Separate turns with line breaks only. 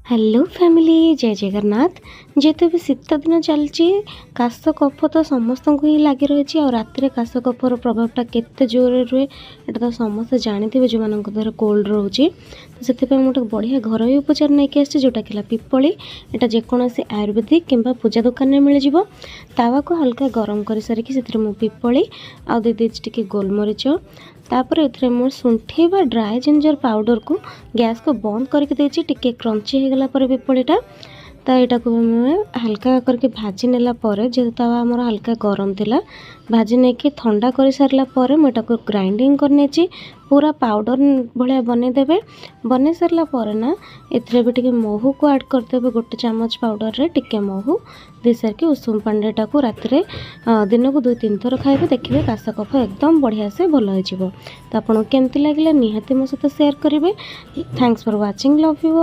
Hello family जय जगन्नाथ। जेते भी शीत दिन चलती काश कफ तो समस्त को ही लगी रही और रातिर काश कफर प्रभावटा केते जोर रुए एटा तो समस्त जानते जो मान देह कोल्ड रोचे। तो से गोटे बढ़िया घर उपचार नहीं आसी जोटा कि पिपली एटा जेकोसी आयुर्वेदिक किंबा पूजा दुकान में मिल जाव। तावा को हल्का गरम कर सारिकी से पिपली आ टी गोलमरीच तापर ए मोर शुंठी बा ड्राए जिंजर पाउडर को गैस को बंद करके देती टिके क्रंची हो गला पिपलीटा तो यहाँ को हल्का करके भाजी नेला जेहेतु तवा आमर हल्का गरम थिला भाजी नहीं कि ठंडा कर सारापर मुझे ग्राइंडिंग करने पूरा पाउडर भाया बनईदेवे बन सारापर ना ए भी महू को ऐड करदेवे गोटे चामच पाउडर रे टिके महू दे सारिक उषुम पांडेटा को राति दिन को 2-3 थर खाइबे देखिए काश कफ एकदम बढ़िया से भल हो। तो आपको केमती लगे निहाती मो सहित शेयर करेंगे। Thanks for watching love you.